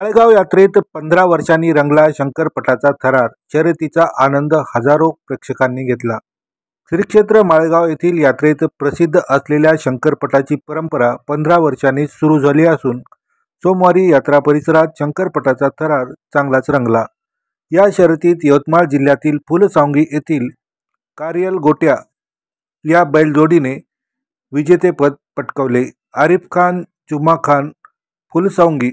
माळेगाव यात्रेत 15 वर्षांनी रंगला शंकरपटाचा थरार. शर्यतीचा आनंद हजारो प्रेक्षकांनी घेतला. श्री क्षेत्र माळेगाव येथील यात्रेत प्रसिद्ध असलेल्या शंकरपटाची परंपरा 15 वर्षांनी सुरू झाली असून सोमवारी यात्रा परिसरात शंकरपटाचा थरार चांगलाच रंगला. या शर्यतीत यवतमाळ जिल्ह्यातील फुलसावंगी येथील कारियल गोट्या या बैलजोडीने विजेतेपद पटकावले. आरिफ खान जुमा खान फुलसावंगी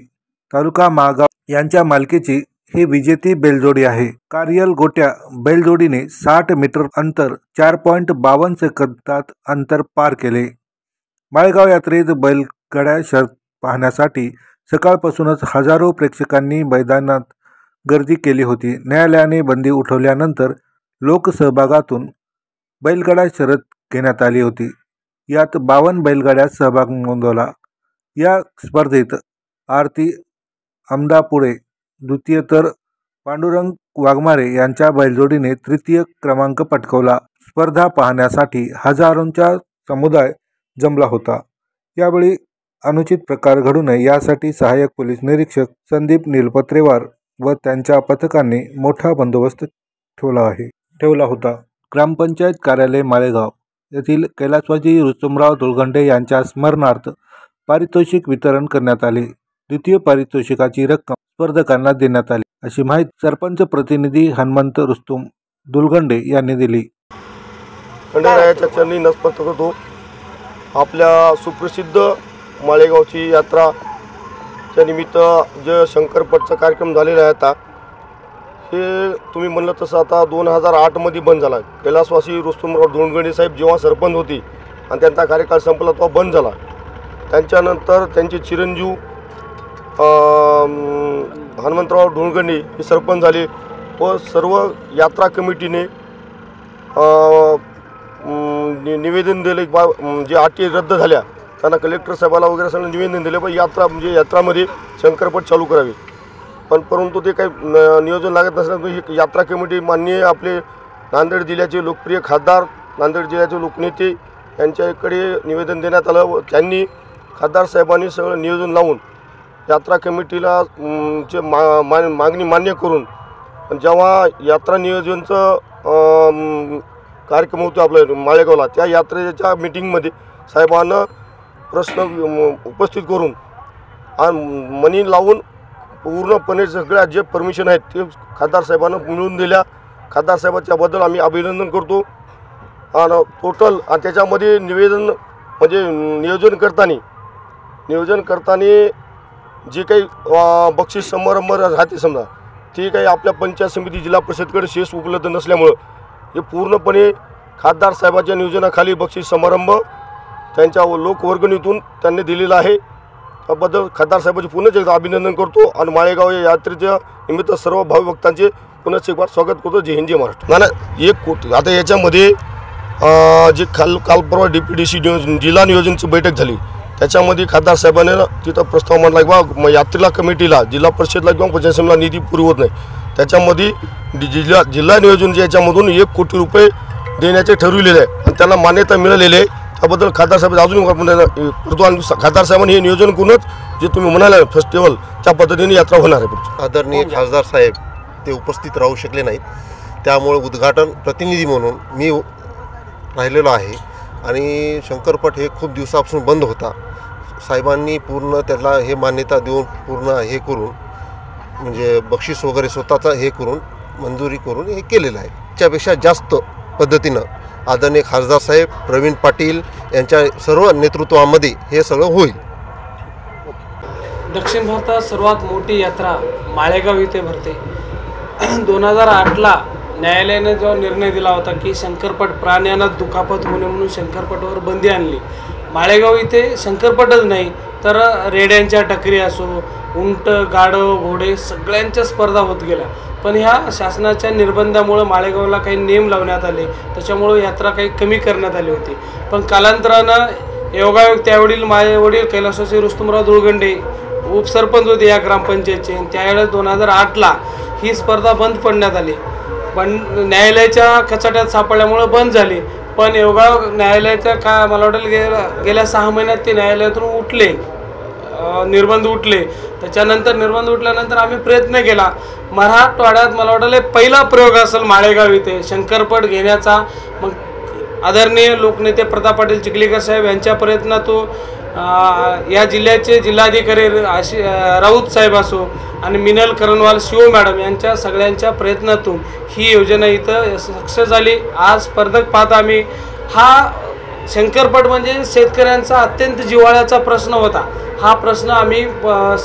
तालुका माळगाव यांच्या मालकीची ही विजेती बैलजोडी आहे. कारियल गोट्या बैलजोडीने 60 मीटर अंतर 4.52 सेकंदात अंतर पार केले. माळेगाव यात्रेत बैलगाड्या शर्यत पाहण्यासाठी सकाळपासूनच हजारो प्रेक्षकांनी मैदानात गर्दी केली होती. न्यायालयाने बंदी उठवल्यानंतर लोकसहभागातून बैलगाडा शर्यत घेण्यात आली होती. यात 52 बैलगाड्या सहभाग नोंदवला. या स्पर्धेत आरती अमदापुरे द्वितीय तर पांडुरंग वाघमारे यांच्या बैलजोडीने तृतीय क्रमांक पटकावला. स्पर्धा पाहण्यासाठी हजारोंचा समुदाय जमला होता. यावेळी अनुचित प्रकार घडू नये यासाठी सहाय्यक पोलीस निरीक्षक संदीप निलपत्रेवार व त्यांच्या पथकांनी मोठा बंदोबस्त ठेवला होता. ग्रामपंचायत कार्यालय माळेगाव येथील कैलासवासी रुस्तमराव धुळगंडे यांच्या स्मरणार्थ पारितोषिक वितरण करण्यात आले. द्वितीय पारितोषिकाची रक्कम स्पर्धकांना देण्यात आली, अशी माहिती सरपंच प्रतिनिधी हनुमंत रुस्तम धुळगंडे यांनी दिली. खंडेरायाच्या चरणी नमस्कार करतो. आपल्या सुप्रसिद्ध माळेगावची यात्राच्या निमित्त जे शंकरपटचा कार्यक्रम झालेला आहे आता हे तुम्ही म्हणलं तसं आता 2008 मध्ये बंद झाला. कैलासवासी रुस्तमराव धुळगंडे साहेब जेव्हा सरपंच होती आणि त्यांचा कार्यकाळ संपला तेव्हा बंद झाला. त्यांच्यानंतर त्यांचे चिरंजीव हनुमंतराव धुळगंडे हे सरपंच झाले व सर्व यात्रा कमिटीने निवेदन दिले. जे अटी रद्द झाल्या त्यांना कलेक्टर साहेबाला वगैरे सगळं निवेदन दिले पण यात्रामध्ये शंकरपट चालू करावे. पण परंतु ते काही नियोजन लागत नसल्यामुळे ही यात्रा कमिटी माननीय आपले नांदेड जिल्ह्याचे लोकप्रिय खासदार, नांदेड जिल्ह्याचे लोकनेते यांच्याकडे निवेदन देण्यात आलं व त्यांनी खासदार साहेबांनी सगळं नियोजन लावून यात्रा कमिटीला मागणी मान्य करून जेव्हा यात्रा नियोजनचं कार्यक्रम होतो आपल्या माळेगावला त्या यात्रेच्या मीटिंगमध्ये साहेबांना प्रश्न उपस्थित करून आणि मनी लावून पूर्णपणे सगळ्या जे परमिशन आहेत ते खासदार साहेबांना मिळवून दिल्या. खासदार साहेबाच्याबद्दल आम्ही अभिनंदन करतो. आणि टोटल त्याच्यामध्ये म्हणजे नियोजन करताना जे काही बक्षीस समारंभ राहते समजा ते काही आपल्या पंचायत समिती जिल्हा परिषदकडे शेष उपलब्ध नसल्यामुळं हे पूर्णपणे खासदार साहेबाच्या नियोजनाखाली बक्षीस समारंभ त्यांच्या लोकवर्गणीतून त्यांनी दिलेला आहे. त्याबद्दल खासदार साहेबांचे पुनःच एकदा अभिनंदन करतो आणि माळेगाव या यात्रेच्या निमित्त सर्व भाविभक्तांचे पुनःच एक बार स्वागत करतो. जय हिंद जय महाराष्ट्र. एक आता याच्यामध्ये जे काल परवा DPDC जिल्हा नियोजनची बैठक झाली त्याच्यामध्ये खासदार साहेबांनी तिथं प्रस्ताव मांडला की बा यात्रेला कमिटीला जिल्हा परिषदला किंवा पंचायत समितीला निधी पुरवत नाही. त्याच्यामध्ये जिल्हा नियोजन याच्यामधून 1 कोटी रुपये देण्याचे ठरविलेले आहे आणि त्याला मान्यता मिळालेली आहे. त्याबद्दल खासदार साहेब अजून करतो आणि खासदार साहेबांनी हे नियोजन करूनच जे तुम्ही म्हणाले फेस्टिवल त्या पद्धतीने यात्रा होणार आहे. आदरणीय खासदार साहेब ते उपस्थित राहू शकले नाहीत त्यामुळे उद्घाटन प्रतिनिधी म्हणून मी राहिलेलो आहे. आणि शंकरपट हे खूप दिवसापासून बंद होता. साहेबांनी पूर्ण त्याला हे मान्यता देऊन पूर्ण हे करून म्हणजे बक्षीस वगैरे स्वतःचा हे करून मंजुरी करून हे केलेलं आहे. त्यापेक्षा जास्त पद्धतीनं आदरणीय खासदार साहेब प्रवीण पाटील यांच्या सर्व नेतृत्वामध्ये हे सगळं होईल. दक्षिण भारतात सर्वात मोठी यात्रा माळेगाव इथे भरते. 2008ला न्यायालयाने जो निर्णय दिला होता की शंकरपट प्राण्यांना दुखापत होणे म्हणून शंकरपटावर बंदी आणली. माळेगाव इथे शंकरपटच नाही तर रेड्यांच्या टकरी असो, उंट, गाढव, घोडे सगळ्यांच्या स्पर्धा होत गेल्या. पण ह्या शासनाच्या निर्बंधामुळे माळेगावला काही नेम लावण्यात आले त्याच्यामुळे यात्रा काही कमी करण्यात आली होती. पण कालांतरानं योगायोग त्यावेळील माझे वडील कैलासवासी रुस्तमराव धुळगंडे उपसरपंच होते या ग्रामपंचायतचे. त्यावेळेस 2008ला ही स्पर्धा बंद पडण्यात आली. पण न्यायालयाच्या कचाट्यात सापडल्यामुळे बंद झाली. पण योगायोग न्यायालयाच्या मला वाटेल गेल्या 6 महिन्यात ते न्यायालयातून उठले निर्बंध उठले. त्याच्यानंतर निर्बंध उठल्यानंतर आम्ही प्रयत्न केला. मराठवाड्यात मला वाटलं पहिला प्रयोग असेल माळेगाव इथे शंकरपट घेण्याचा. मग आदरणीय लोकनेते प्रताप पाटील चिखलीकर साहेब यांच्या प्रयत्नातून या जिल्ह्याचे जिल्हाधिकारी राऊत साहेब असो आणि मिनल करणवाल शिव मॅडम यांच्या सगळ्यांच्या प्रयत्नातून ही योजना इथं सक्सेस झाली. आज स्पर्धक पाहता आम्ही हा शंकरपट म्हणजे शेतकऱ्यांचा अत्यंत जिव्हाळ्याचा प्रश्न होता. हा प्रश्न आम्ही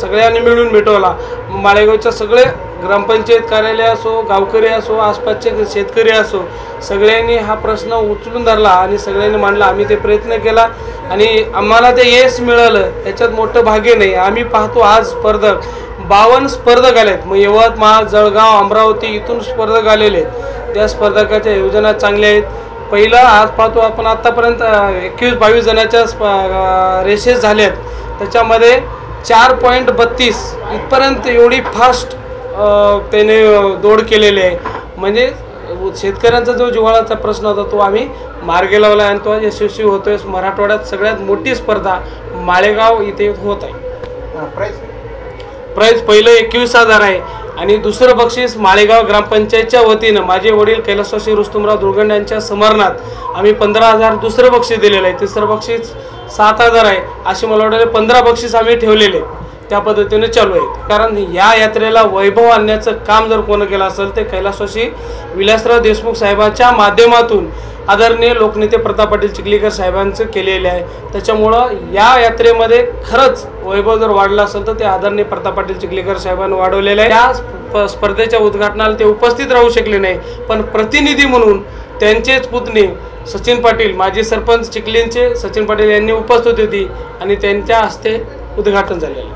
सगळ्यांनी मिळून मिटवला. माळेगावच्या सगळे ग्रामपंचायत कार्यालय असो, गावकरी असो, आसपासचे शेतकरी असो, सगळ्यांनी हा प्रश्न उचलून धरला आणि सगळ्यांनी मांडला. आम्ही ते प्रयत्न केला आणि आम्हाला ते यश मिळालं. याच्यात मोठं भाग्य नाही. आम्ही पाहतो आज स्पर्धक 52 स्पर्धक आलेत. मग यवतमाळ, जळगाव, अमरावती इथून स्पर्धक आलेले आहेत. त्या स्पर्धकाच्या योजना चांगल्या आहेत. पहिलं आज पाहतो आपण आत्तापर्यंत 21-22 जणांच्या रेसेस झाल्यात. त्याच्यामध्ये 4.32 इथपर्यंत एवढी फास्ट त्याने दौड केलेली आहे. म्हणजे शेतकऱ्यांचा जो जिव्हाळ्याचा प्रश्न होता तो आम्ही मार्गी लावला आणि तो यशस्वी होतोय. मराठवाड्यात सगळ्यात मोठी स्पर्धा माळेगाव इथे होत आहे. प्राईज पहिलं 21,000 आहे आणि दुसरं बक्षीस माळेगाव ग्रामपंचायतच्या वतीनं माझे वडील कैलासवासी रुस्तुमराव दुर्गंड यांच्या स्मरणार्थ आम्ही 15,000 दुसरं बक्षीस दिलेलं आहे. तिसरं बक्षीस 7,000 आहे. अशी मला वाटतं 15 बक्षीस आम्ही ठेवलेले त्या पद्धतीने चालू आहेत. कारण या यात्रेला वैभव आणण्याचं काम जर कोण केलं असेल ते कैलासवासी विलासराव देशमुख साहेबांच्या माध्यमातून आदरणीय लोकनेते प्रताप पाटील चिखलीकर साहेबांचं केलेले आहे. त्याच्यामुळं या यात्रेमध्ये खरंच वैभव जर वाढला असेल तर ते आदरणीय प्रताप पाटील चिखलीकर साहेबांनी वाढवलेलं आहे. या स्पर्धेच्या उद्घाटनाला ते उपस्थित राहू शकले नाही, पण प्रतिनिधी म्हणून त्यांचेच पुतणे सचिन पाटील माजी सरपंच चिखलींचे सचिन पाटील यांनी उपस्थित होती आणि त्यांच्या हस्ते उद्घाटन झालेलं.